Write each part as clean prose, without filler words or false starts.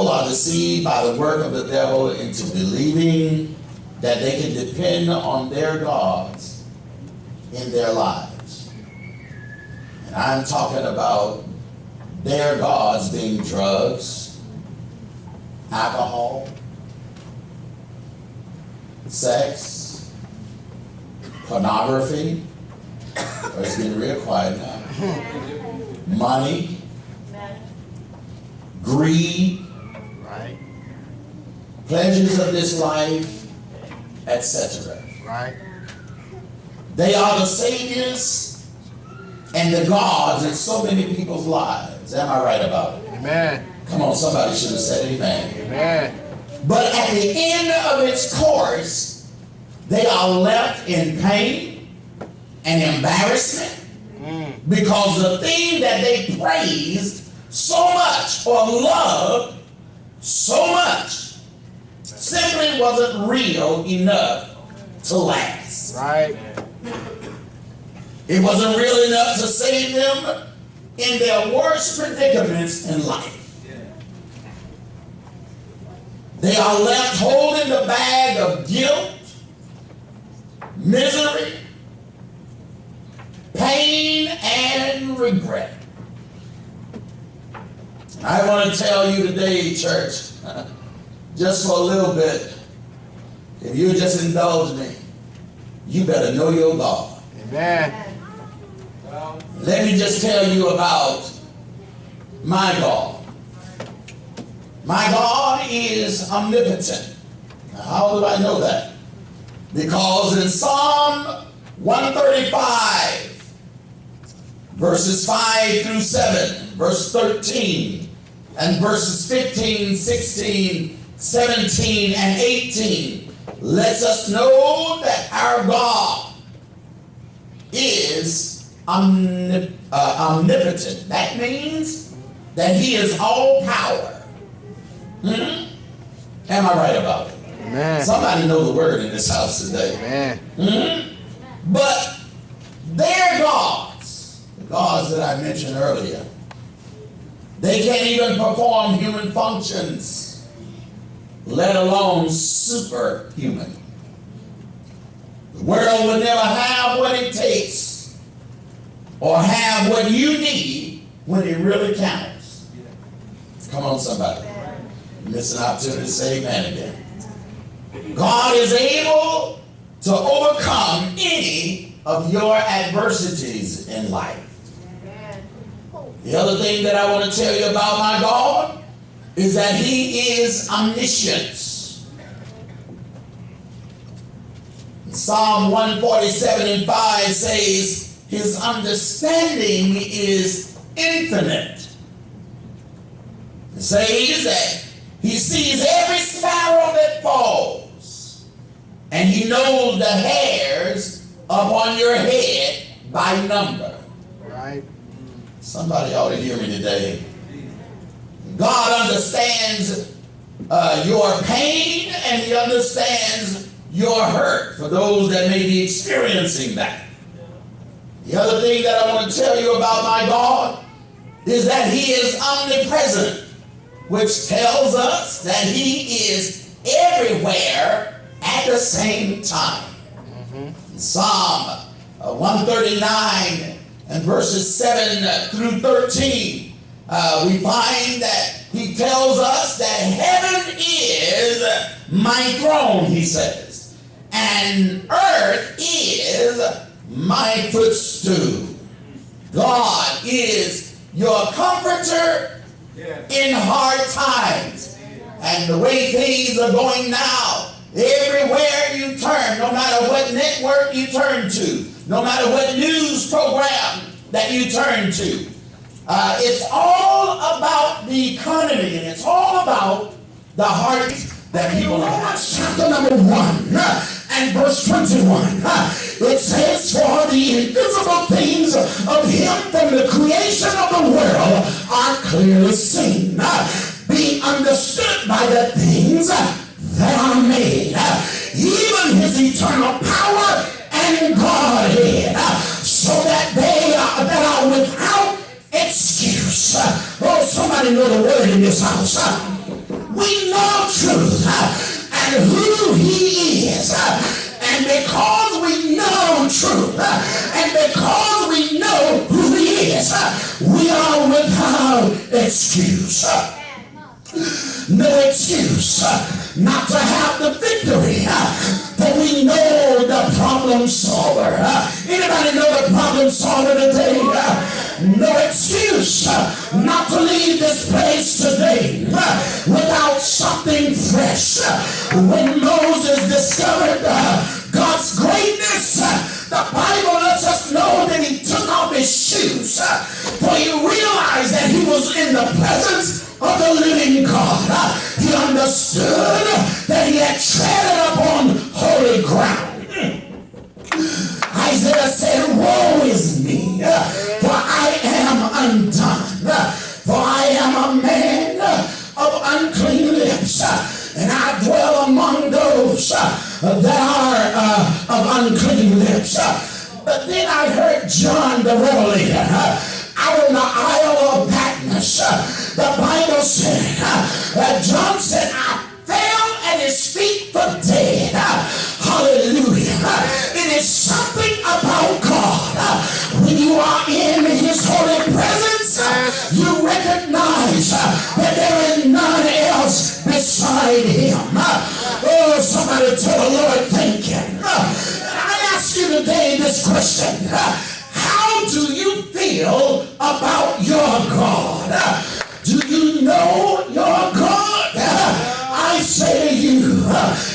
people are deceived by the work of the devil into believing that they can depend on their gods in their lives. And I'm talking about their gods being drugs, alcohol, sex, pornography. Oh, it's getting real quiet now. Money, greed, Right. pleasures of this life, etc. Right. They are the saviors and the gods in so many people's lives. Am I right about it? Amen. Come on, somebody should have said amen. Amen. But at the end of its course, they are left in pain and embarrassment because the thing that they praised so much or loved so much simply wasn't real enough to last. Right. It wasn't real enough to save them in their worst predicaments in life. They are left holding the bag of guilt, misery, pain, and regret. I want to tell you today, church, just for a little bit, if you just indulge me, you better know your God. Amen. Let me just tell you about my God. My God is omnipotent. Now, how do I know that? Because in Psalm 135, verses 5 through 7, verse 13, and verses 15, 16, 17, and 18 lets us know that our God is omnipotent. That means that he is all power. Am I right about it? Amen. Somebody know the word in this house today. Amen. But their gods, the gods that I mentioned earlier, they can't even perform human functions, let alone superhuman. The world will never have what it takes or have what you need when it really counts. Come on, somebody. Miss an opportunity to say amen again. God is able to overcome any of your adversities in life. The other thing that I want to tell you about my God is that he is omniscient. Psalm 147 and 5 says his understanding is infinite. It says that he sees every sparrow that falls, and he knows the hairs upon your head by number. Right. Somebody ought to hear me today. God understands your pain, and he understands your hurt for those that may be experiencing that. The other thing that I want to tell you about my God is that he is omnipresent, which tells us that he is everywhere at the same time. Psalm 139 and verses 7 through 13, we find that he tells us that heaven is my throne, he says, and earth is my footstool. God is your comforter in hard times. And the way things are going now, everywhere you turn, no matter what network you turn to, no matter what news program that you turn to, it's all about the economy, and it's all about the heart that people have. Chapter number 1 and verse 21. It says, for the invisible things of him from the creation of the world are clearly seen, being understood by the things that are made, even his eternal power and Godhead, so that they that are without excuse. Oh, somebody know the word in this house. we know truth and who he is. And because we know truth and because we know who he is, we are without excuse. No excuse not to have the victory. For we know the problem solver. Anybody know the problem solver today? No excuse not to leave this place today without something fresh. When Moses discovered God's greatness, the Bible lets us know that he took off his shoes, for he realized that he was in the presence of the living God. He understood that he had treaded upon holy ground. Isaiah said, woe is me, for I am undone, for I am a man of unclean lips, and I dwell among those that are of unclean lips. But then I heard John the Revelator out on the Isle of Patmos. The Bible said, John said, I fell at his feet for dead. Hallelujah. It is something about God. When you are in his holy presence, you recognize that there is none else beside him. Oh, somebody tell the Lord, thank you. I ask you today this question. How do you feel about your God? Do you know your God? I say to you,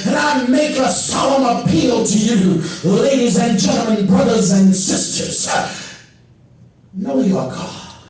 and I make a solemn appeal to you, ladies and gentlemen, brothers and sisters, know your God.